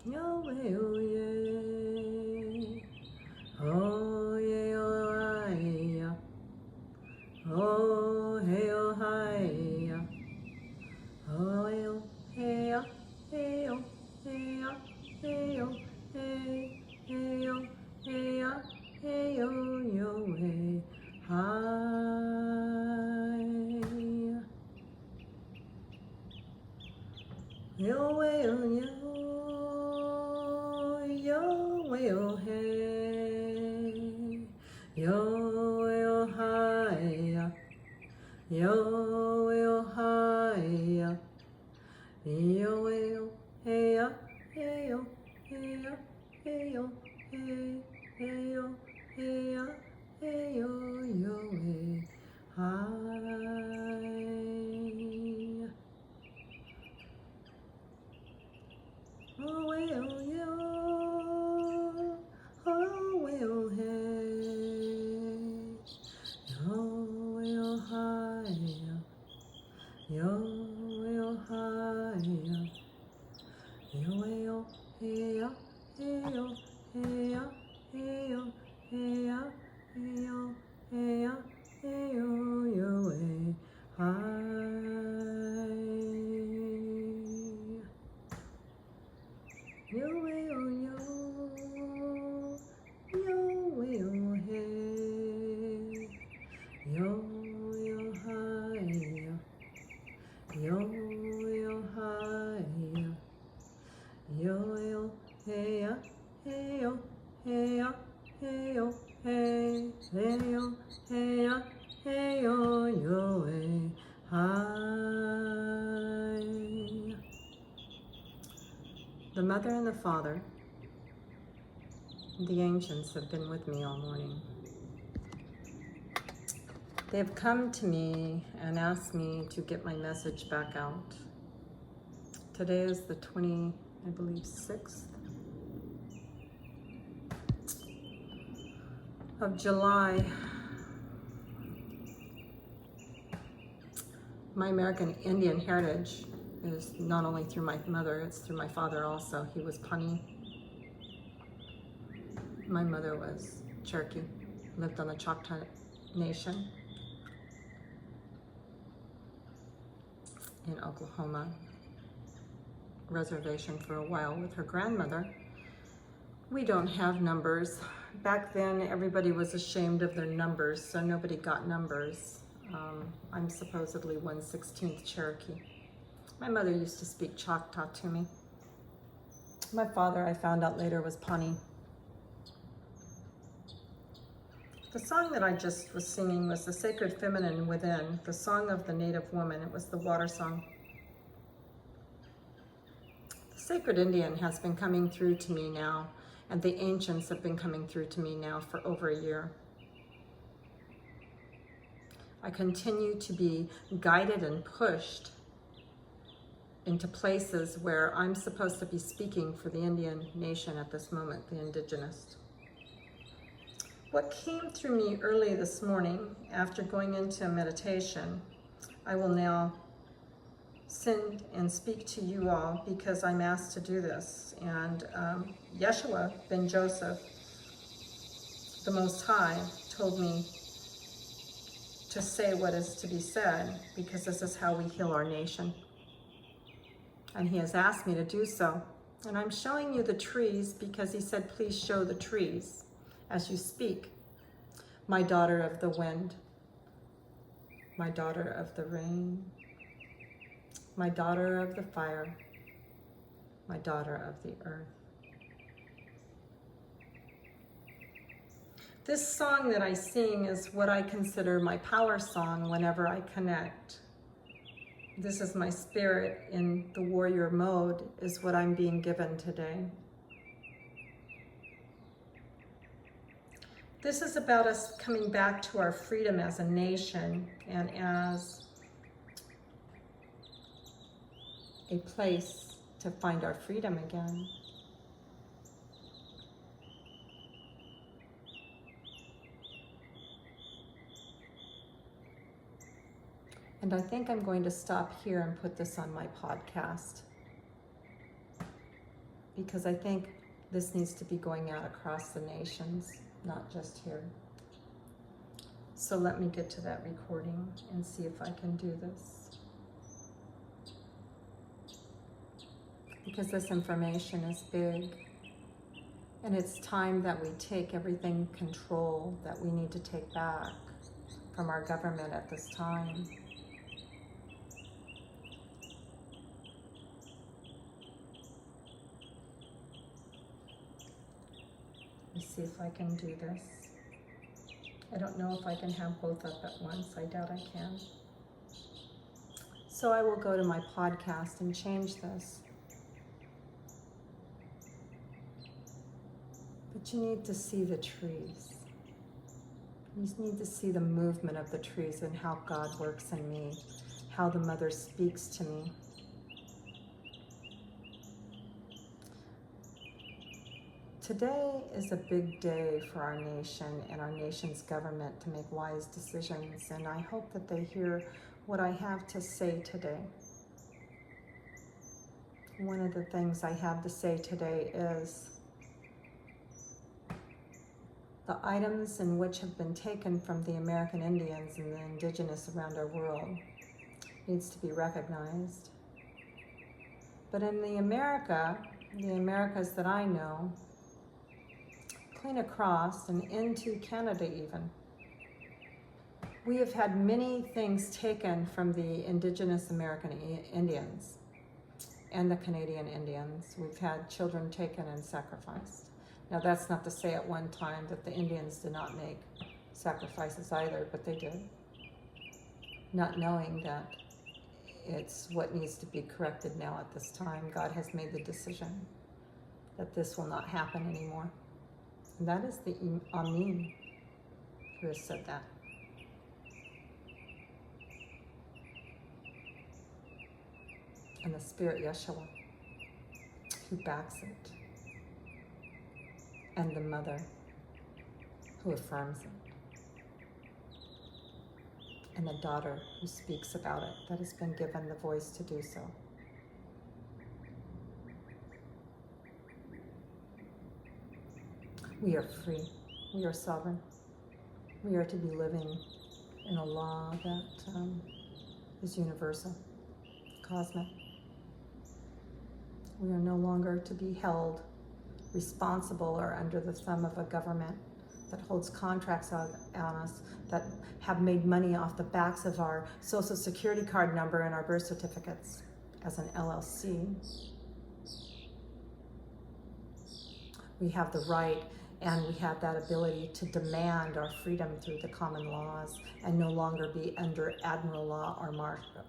Yahweh, oh yeah, oh yeah, oh yeah, oh hey, oh hi, oh hey, oh hey, oh hey, oh hey, oh hey, hey, oh hey, oh yo, hey, hi, yo, way, oh yo, yo, way, oh hey, yo, way, oh hi, yo, way, oh hi, yo, way, oh hey, hey, oh hey, hey, oh hey, hey, oh hey, hey, oh yo, hey, hi. Oh, well, yo, oh, well, hey, yo, well, hi, yo, well, hi, yo, well, hey, hey, hey, hey, hey, hey, hey, yo, hey, hi. Yo, yo, yo, yo, yo, hey, yo, yo, hi, yo, yo, hi, yo, yo, hey, hey, yo, hey, hey, yo, hey, hey, yo, hey, hey, yo, yo, hey, hi. The Mother and the Father, the ancients, have been with me all morning. They have come to me and asked me to get my message back out. Today is the 6th of July. My American Indian heritage is not only through my mother, it's through my father also. He was Pawnee. My mother was Cherokee, lived on the Choctaw Nation in Oklahoma reservation for a while with her grandmother. We don't have numbers. Back then, everybody was ashamed of their numbers, so nobody got numbers. I'm supposedly 1/16th Cherokee. My mother used to speak Choctaw to me. My father, I found out later, was Pawnee. The song that I just was singing was the Sacred Feminine Within, the song of the Native woman. It was the water song. The Sacred Indian has been coming through to me now, and the ancients have been coming through to me now for over a year. I continue to be guided and pushed into places where I'm supposed to be speaking for the Indian nation at this moment, the indigenous. What came through me early this morning after going into meditation, I will now send and speak to you all because I'm asked to do this. And Yeshua ben Joseph, the Most High, told me to say what is to be said because this is how we heal our nation. And he has asked me to do so. And I'm showing you the trees because he said, please show the trees as you speak. My daughter of the wind, my daughter of the rain, my daughter of the fire, my daughter of the earth. This song that I sing is what I consider my power song whenever I connect. This is my spirit in the warrior mode, is what I'm being given today. This is about us coming back to our freedom as a nation and as a place to find our freedom again. And I think I'm going to stop here and put this on my podcast because I think this needs to be going out across the nations, not just here. So let me get to that recording and see if I can do this. Because this information is big. And it's time that we take everything control that we need to take back from our government at this time. Let me see if I can do this. I don't know if I can have both up at once. I doubt I can. So I will go to my podcast and change this. But you need to see the trees. You need to see the movement of the trees and how God works in me, how the Mother speaks to me. Today is a big day for our nation and our nation's government to make wise decisions, and I hope that they hear what I have to say today. One of the things I have to say today is the items in which have been taken from the American Indians and the indigenous around our world needs to be recognized. But in the Americas that I know, clean across and into Canada even, we have had many things taken from the indigenous American Indians and the Canadian Indians. We've had children taken and sacrificed. Now that's not to say at one time that the Indians did not make sacrifices either, but they did. Not knowing that it's what needs to be corrected now at this time. God has made the decision that this will not happen anymore. And that is the Amin who has said that. And the Spirit Yeshua who backs it. And the Mother who affirms it. And the daughter who speaks about it, that has been given the voice to do so. We are free. We are sovereign. We are to be living in a law that is universal, cosmic. We are no longer to be held responsible or under the thumb of a government that holds contracts on us, that have made money off the backs of our social security card number and our birth certificates as an LLC. We have the right and we have that ability to demand our freedom through the common laws and no longer be under admiral law or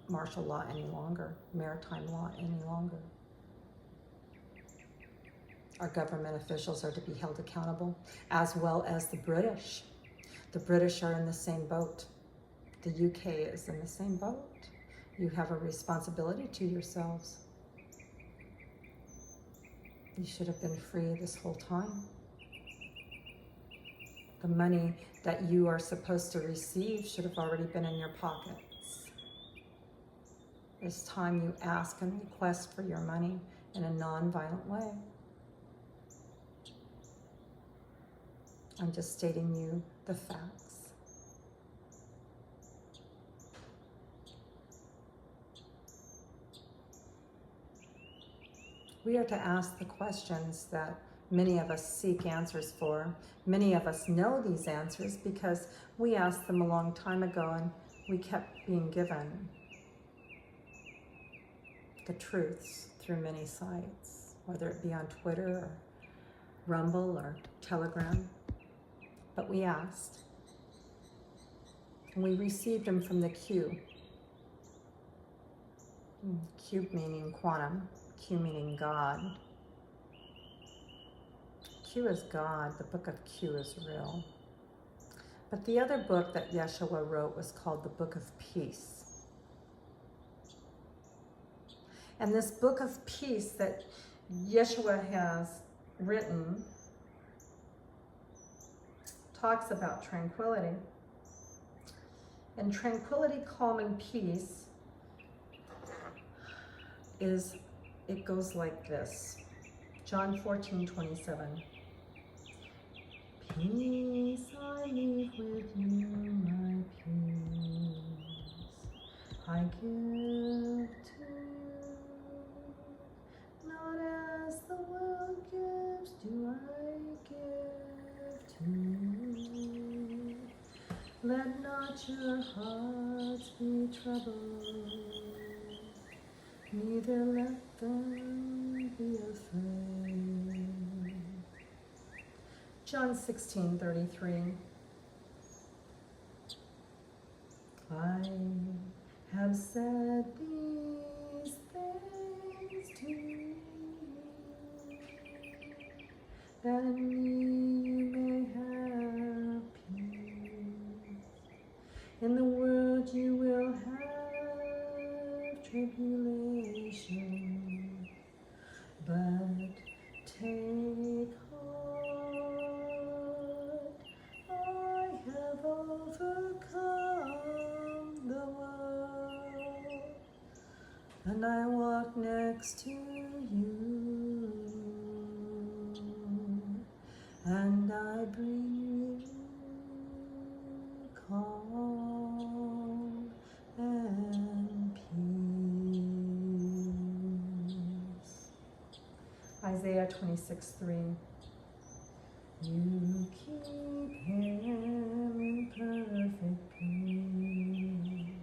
martial law any longer, maritime law any longer. Our government officials are to be held accountable, as well as the British. The British are in the same boat. The UK is in the same boat. You have a responsibility to yourselves. You should have been free this whole time. The money that you are supposed to receive should have already been in your pockets. It's time you ask and request for your money in a non-violent way. I'm just stating you the facts. We are to ask the questions that many of us seek answers for. Many of us know these answers because we asked them a long time ago and we kept being given the truths through many sites, whether it be on Twitter or Rumble or Telegram. But we asked, and we received them from the Q. Q meaning quantum, Q meaning God. Q is God, the book of Q is real. But the other book that Yeshua wrote was called the Book of Peace. And this Book of Peace that Yeshua has written talks about tranquility. And tranquility, calm, and peace it goes like this. John 14:27. Peace I leave with you, my peace I give to you. Not as the world gives, do I give to you. Let not your hearts be troubled, neither let them be afraid. John 16:33. I have said these things to you, that you may have peace. In the world you will have tribulation, but take heart, I have overcome the world, and I walk next to you, and I bring you calm and peace. Isaiah 26:3. You keep him in perfect peace,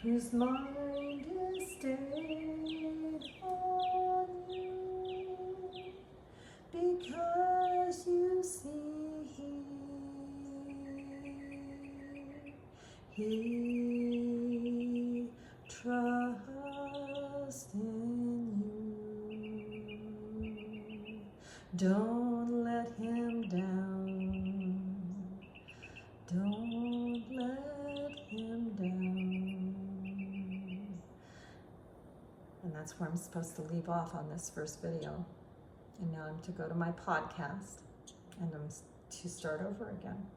whose mind is stayed on you, because you see he trusts in you. Don't let him down. Don't let him down. And that's where I'm supposed to leave off on this first video. And now I'm to go to my podcast, and I'm to start over again.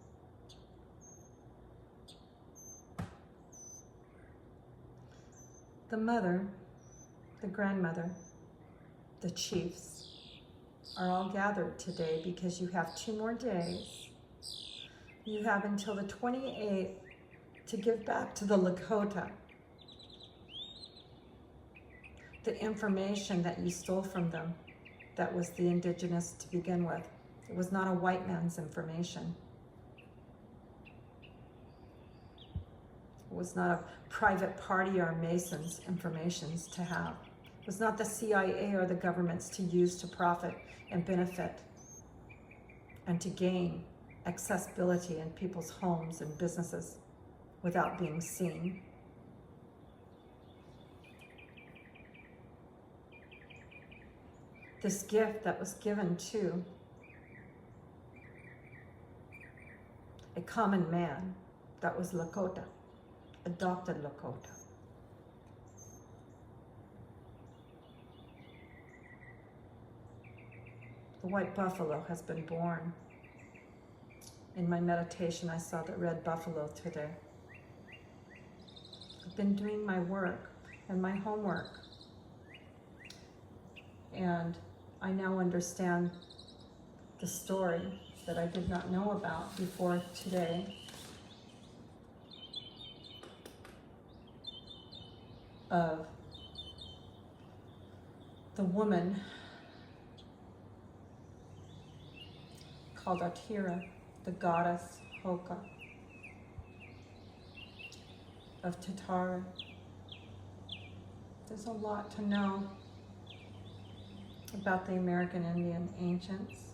The mother, the grandmother, the chiefs are all gathered today because you have 2 more days. You have until the 28th to give back to the Lakota the information that you stole from them that was the indigenous to begin with. It was not a white man's information. It was not a private party or Mason's informations to have. It was not the CIA or the government's to use to profit and benefit and to gain accessibility in people's homes and businesses without being seen. This gift that was given to a common man that was Lakota, adopted Lakota. The white buffalo has been born. In my meditation, I saw the red buffalo today. I've been doing my work and my homework, and I now understand the story that I did not know about before today of the woman called Atira, the goddess Hoka of Tatara. There's a lot to know about the American Indian ancients.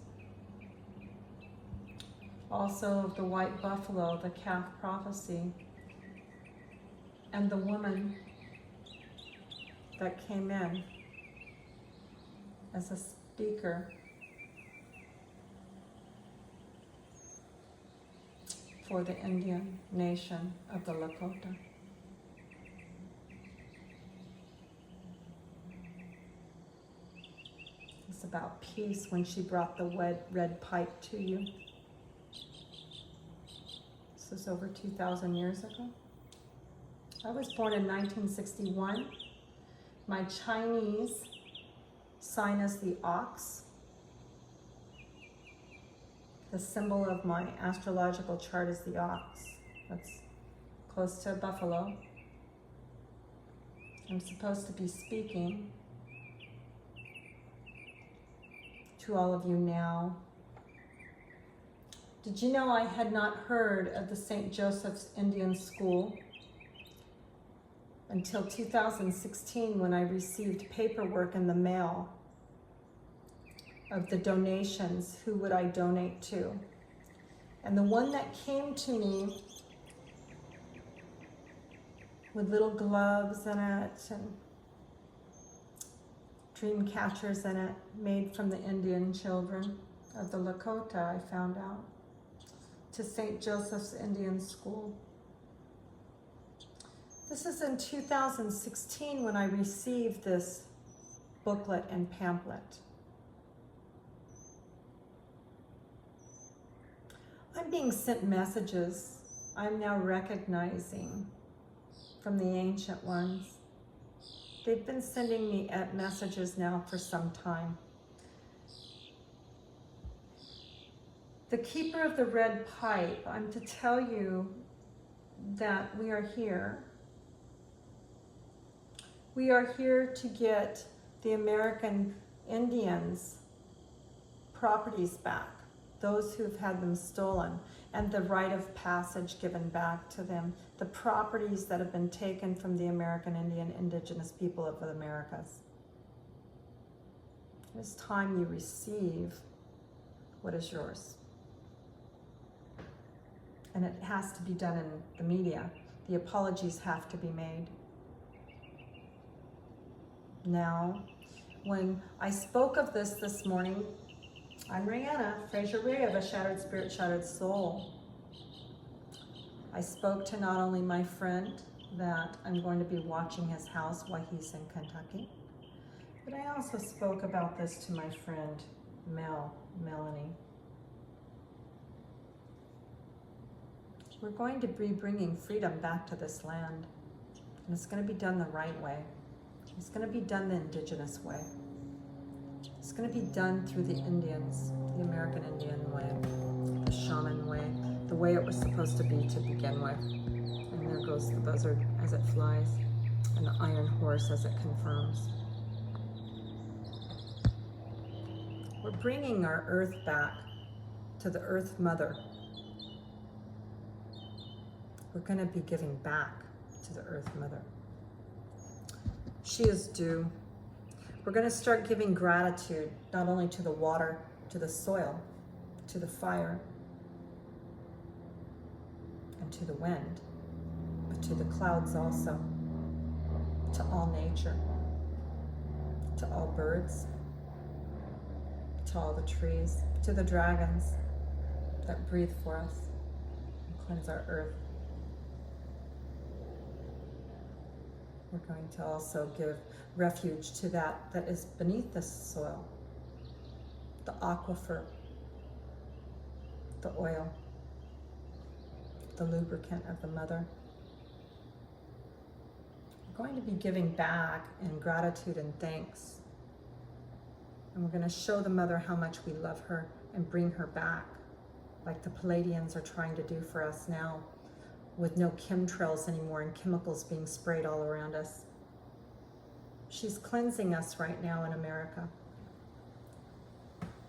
Also of the white buffalo, the calf prophecy, and the woman that came in as a speaker for the Indian nation of the Lakota. It's about peace when she brought the red pipe to you. This was over 2,000 years ago. I was born in 1961. My Chinese sign is the ox. The symbol of my astrological chart is the ox. That's close to a buffalo. I'm supposed to be speaking to all of you now. Did you know I had not heard of the St. Joseph's Indian School until 2016 when I received paperwork in the mail of the donations, who would I donate to. And the one that came to me with little gloves in it and dream catchers in it, made from the Indian children of the Lakota, I found out, to St. Joseph's Indian School. This is in 2016 when I received this booklet and pamphlet. I'm being sent messages I'm now recognizing from the ancient ones. They've been sending me messages now for some time. The keeper of the red pipe, I'm to tell you that we are here. We are here to get the American Indians' properties back, those who've had them stolen, and the right of passage given back to them, the properties that have been taken from the American Indian indigenous people of the Americas. It's time you receive what is yours. And it has to be done in the media. The apologies have to be made. Now, when I spoke of this morning, I'm Rihanna, Fraser Ray of A Shattered Spirit, Shattered Soul. I spoke to not only my friend that I'm going to be watching his house while he's in Kentucky, but I also spoke about this to my friend Melanie. We're going to be bringing freedom back to this land, and it's going to be done the right way. It's going to be done the indigenous way. It's going to be done through the Indians, the American Indian way, the shaman way, the way it was supposed to be to begin with. And there goes the buzzard as it flies, and the iron horse as it confirms. We're bringing our earth back to the Earth Mother. We're going to be giving back to the Earth Mother. She is due. We're going to start giving gratitude, not only to the water, to the soil, to the fire, and to the wind, but to the clouds also, to all nature, to all birds, to all the trees, to the dragons that breathe for us and cleanse our earth. We're going to also give refuge to that is beneath the soil, the aquifer, the oil, the lubricant of the mother. We're going to be giving back in gratitude and thanks. And we're going to show the mother how much we love her and bring her back, like the Palladians are trying to do for us now, with no chemtrails anymore and chemicals being sprayed all around us. She's cleansing us right now in America.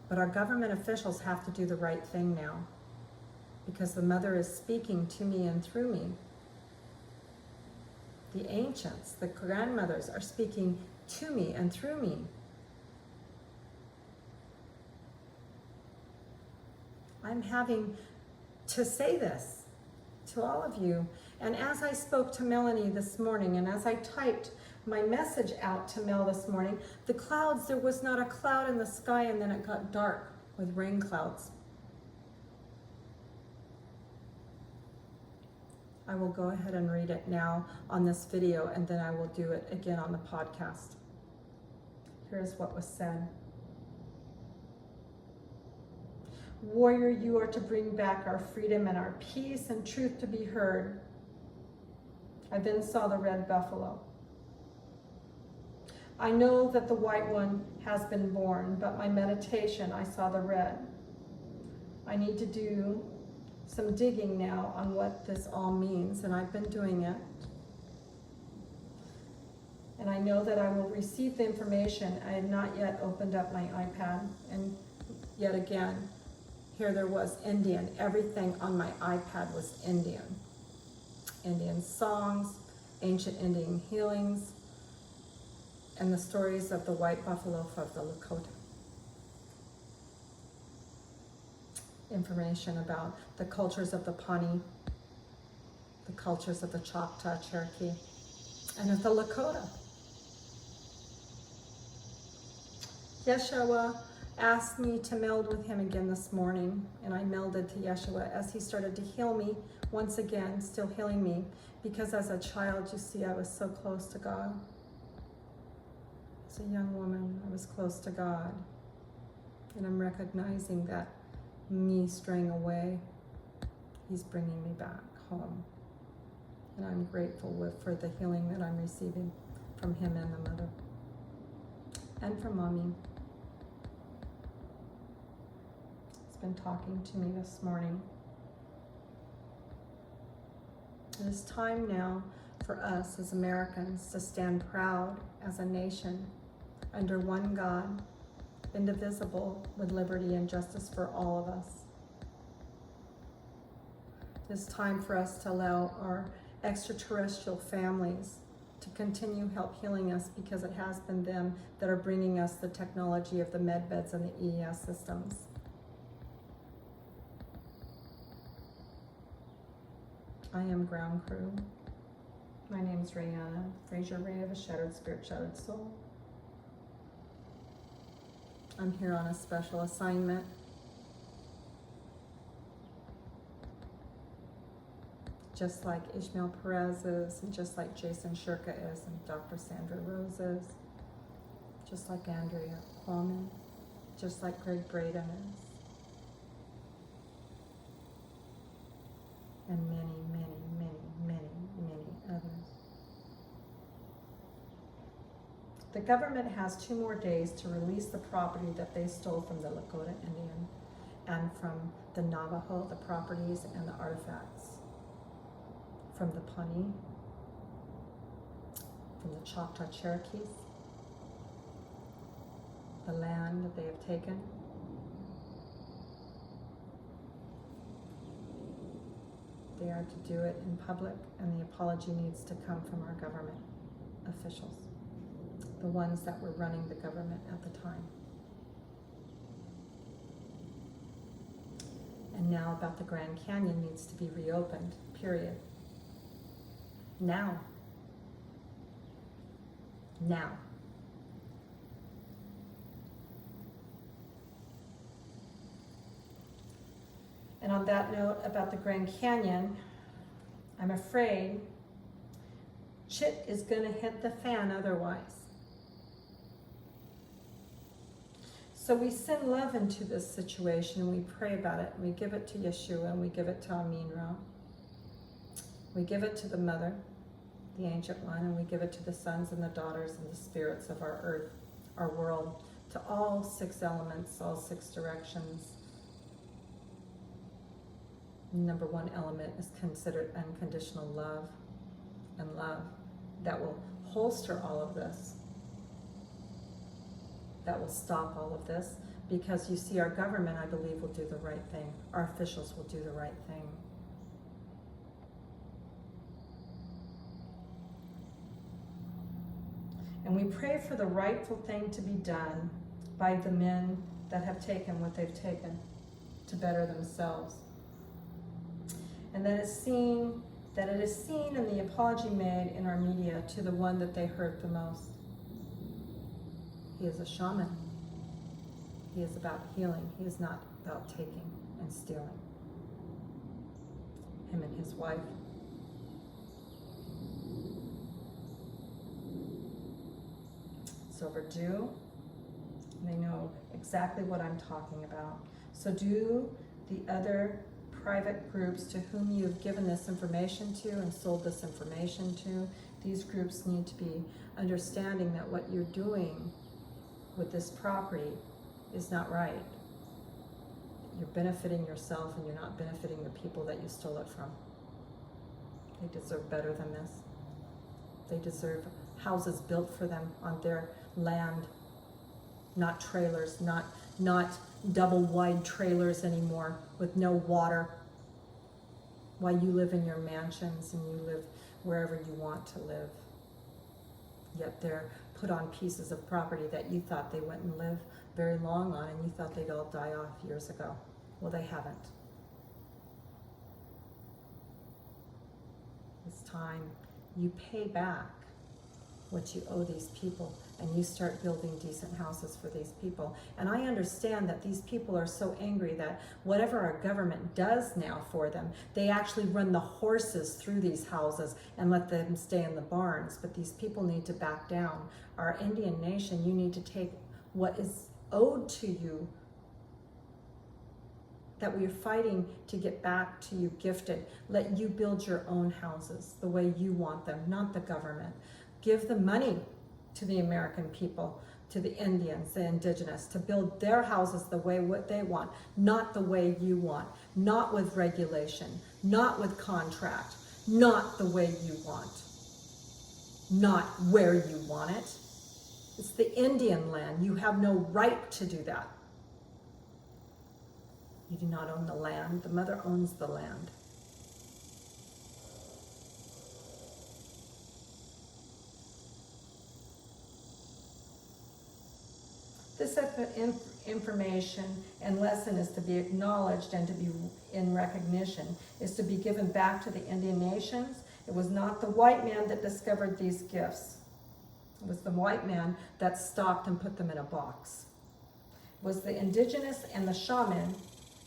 But our government officials have to do the right thing now, because the mother is speaking to me and through me. The ancients, the grandmothers are speaking to me and through me. I'm having to say this to all of you. And as I spoke to Melanie this morning, and as I typed my message out to Mel this morning, the clouds, there was not a cloud in the sky, and then it got dark with rain clouds. I will go ahead and read it now on this video, and then I will do it again on the podcast. Here's what was said. Warrior, you are to bring back our freedom and our peace and truth to be heard. I then saw the red buffalo. I know that the white one has been born, but my meditation, I saw the red. I need to do some digging now on what this all means, and I've been doing it. And I know that I will receive the information. I had not yet opened up my iPad, and yet again, here there was Indian. Everything on my iPad was Indian. Indian songs, ancient Indian healings, and the stories of the white buffalo of the Lakota. Information about the cultures of the Pawnee, the cultures of the Choctaw, Cherokee, and of the Lakota. Yeshua asked me to meld with him again this morning, and I melded to Yeshua as he started to heal me once again, still healing me, because as a child, you see, I was so close to God. As a young woman, I was close to God, and I'm recognizing that me straying away, he's bringing me back home, and I'm grateful for the healing that I'm receiving from him and the mother, and from Mommy. Been talking to me this morning. It is time now for us as Americans to stand proud as a nation under one God, indivisible, with liberty and justice for all of us. It is time for us to allow our extraterrestrial families to continue help healing us, because it has been them that are bringing us the technology of the med beds and the EES systems. I am ground crew. My name is Rayana Fraser Ray of a Shattered Spirit, Shattered Soul. I'm here on a special assignment. Just like Ishmael Perez is, and just like Jason Shirka is, and Dr. Sandra Rose is, just like Andrea Qualman, just like Greg Braden is, and many, many, many, many, many others. The government has 2 more days to release the property that they stole from the Lakota Indian and from the Navajo, the properties and the artifacts, from the Pawnee, from the Choctaw Cherokees, the land that they have taken. They are to do it in public, and the apology needs to come from our government officials, the ones that were running the government at the time. And now about the Grand Canyon needs to be reopened, period. Now. Now. And on that note about the Grand Canyon, I'm afraid shit is going to hit the fan otherwise. So we send love into this situation, and we pray about it, and we give it to Yeshua, and we give it to Amin-Ra. We give it to the Mother, the Ancient One, and we give it to the sons and the daughters and the spirits of our earth, our world, to all 6 elements, all 6 directions. Number 1 element is considered unconditional love, and love that will holster all of this, that will stop all of this, because you see, our government, I believe, will do the right thing. Our officials will do the right thing. And we pray for the rightful thing to be done by the men that have taken what they've taken to better themselves. And that it is seen in the apology made in our media to the one that they hurt the most. He is a shaman. He is about healing. He is not about taking and stealing. Him and his wife. It's overdue. They know exactly what I'm talking about. So do the other private groups to whom you have given this information to and sold this information to, these groups need to be understanding that what you're doing with this property is not right. You're benefiting yourself and you're not benefiting the people that you stole it from. They deserve better than this. They deserve houses built for them on their land, not trailers, not double wide trailers anymore with no water, while you live in your mansions and you live wherever you want to live. Yet they're put on pieces of property that you thought they wouldn't live very long on, and you thought they'd all die off years ago. Well, they haven't. It's time you pay back what you owe these people, and you start building decent houses for these people. And I understand that these people are so angry that whatever our government does now for them, they actually run the horses through these houses and let them stay in the barns. But these people need to back down. Our Indian nation, you need to take what is owed to you, that we are fighting to get back to you gifted. Let you build your own houses the way you want them, not the government. Give the money to the American people, to the Indians, the indigenous, to build their houses the way what they want, not the way you want, not with regulation, not with contract, not the way you want, not where you want it. It's the Indian land. You have no right to do that. You do not own the land. The mother owns the land. This information and lesson is to be acknowledged and to be in recognition, is to be given back to the Indian nations. It was not the white man that discovered these gifts. It was the white man that stopped and put them in a box. It was the indigenous and the shaman.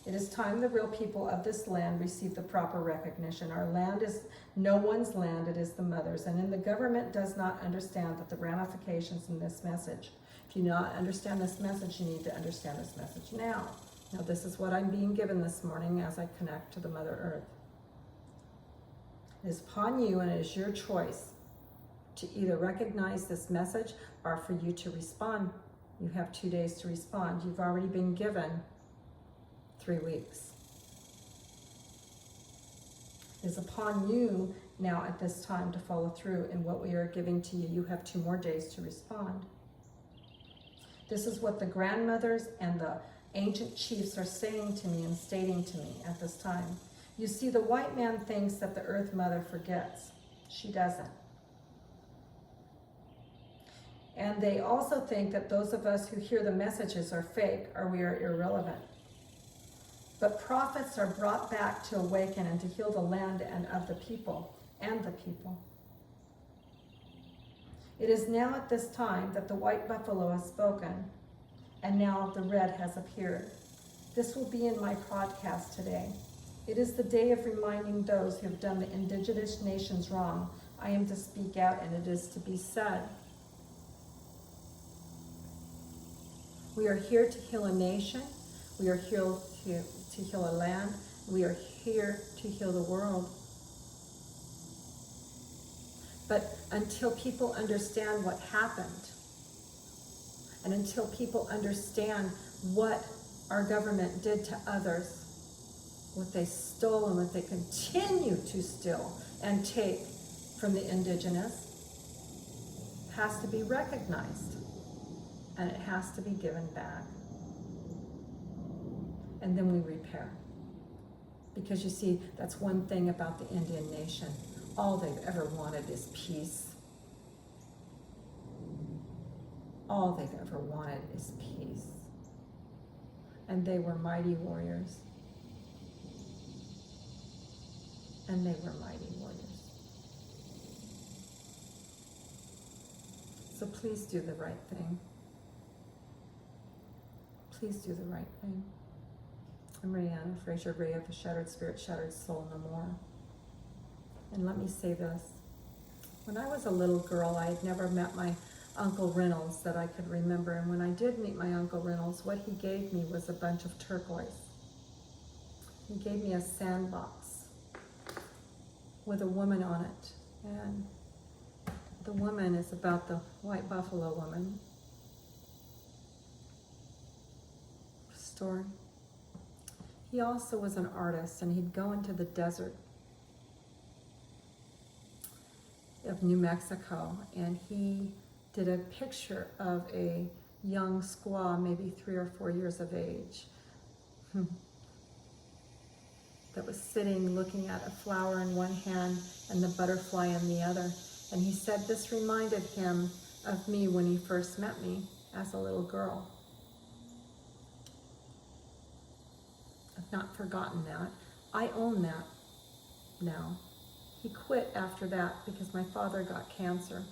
It is time the real people of this land receive the proper recognition. Our land is no one's land, it is the mother's. And the government does not understand that the ramifications in this message. If you do not understand this message, you need to understand this message now. Now, this is what I'm being given this morning as I connect to the Mother Earth. It is upon you, and it is your choice to either recognize this message or for you to respond. You have 2 days to respond. You've already been given 3 weeks. It is upon you now at this time to follow through in what we are giving to you. You have 2 more days to respond. This is what the grandmothers and the ancient chiefs are saying to me and stating to me at this time. You see, the white man thinks that the Earth Mother forgets. She doesn't. And they also think that those of us who hear the messages are fake or we are irrelevant. But prophets are brought back to awaken and to heal the land and of the people and the people. It is now at this time that the white buffalo has spoken, and now the red has appeared. This will be in my podcast today. It is the day of reminding those who have done the indigenous nations wrong. I am to speak out, and it is to be said. We are here to heal a nation. We are here to heal a land. We are here to heal the world. But until people understand what happened, and until people understand what our government did to others, what they stole and what they continue to steal and take from the indigenous, has to be recognized, and it has to be given back. And then we repair. Because you see, that's one thing about the Indian nation. All they've ever wanted is peace. All they've ever wanted is peace. And they were mighty warriors. And they were mighty warriors. So please do the right thing. Please do the right thing. I'm Rihanna Fraser Ray of the Shattered Spirit, Shattered Soul No More. And let me say this. When I was a little girl, I had never met my Uncle Reynolds that I could remember. And when I did meet my Uncle Reynolds, what he gave me was a bunch of turquoise. He gave me a sandbox with a woman on it. And The woman is about the white buffalo woman story. He also was an artist, and he'd go into the desert of New Mexico, and he did a picture of a young squaw, maybe 3 or 4 years of age, that was sitting looking at a flower in one hand and the butterfly in the other. And he said this reminded him of me when he first met me as a little girl. I've not forgotten that. I own that now. He quit after that because my father got cancer.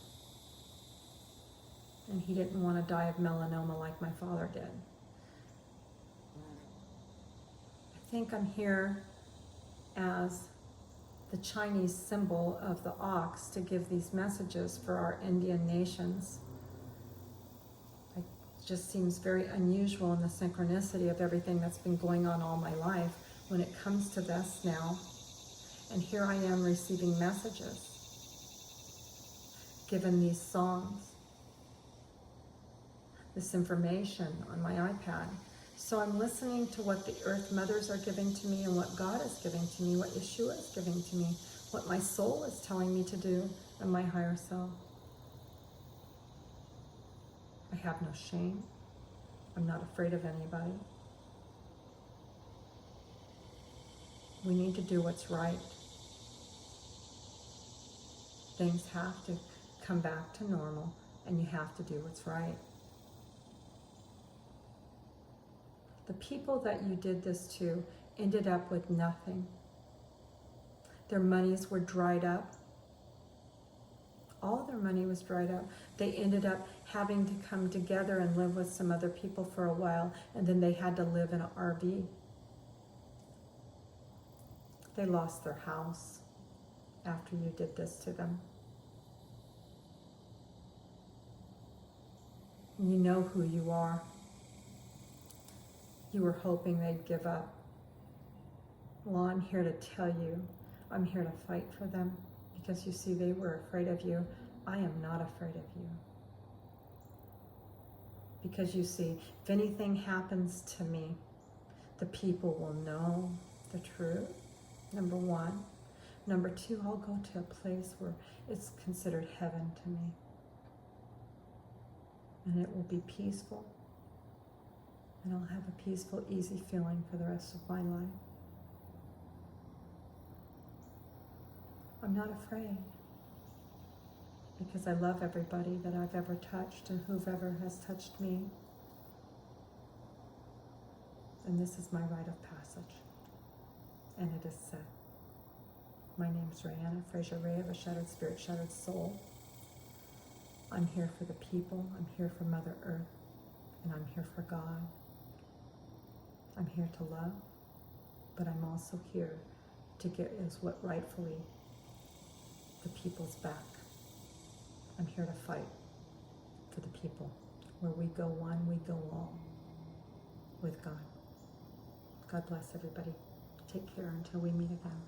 And he didn't want to die of melanoma like my father did. I think I'm here as the Chinese symbol of the ox to give these messages for our Indian nations. It just seems very unusual in the synchronicity of everything that's been going on all my life when it comes to this now. And here I am receiving messages, given these songs, this information on my iPad. So I'm listening to what the Earth Mothers are giving to me and what God is giving to me, what Yeshua is giving to me, what my soul is telling me to do, and my higher self. I have no shame. I'm not afraid of anybody. We need to do what's right. Things have to come back to normal, and you have to do what's right. The people that you did this to ended up with nothing. Their monies were dried up. All their money was dried up. They ended up having to come together and live with some other people for a while, and then they had to live in an RV. They lost their house after you did this to them. You know who you are. You were hoping they'd give up. Well, I'm here to tell you, I'm here to fight for them, because you see, they were afraid of you. I am not afraid of you. Because you see, if anything happens to me, the people will know the truth, number one. Number two, I'll go to a place where it's considered heaven to me. And it will be peaceful. And I'll have a peaceful, easy feeling for the rest of my life. I'm not afraid, because I love everybody that I've ever touched and whoever has touched me. And this is my rite of passage. And it is said. My name is Rayanna Fraser Ray of a Shattered Spirit, Shattered Soul. I'm here for the people. I'm here for Mother Earth. And I'm here for God. I'm here to love, but I'm also here to get is what rightfully the people's back. I'm here to fight for the people. Where we go one, we go all with God. God bless everybody. Take care until we meet again.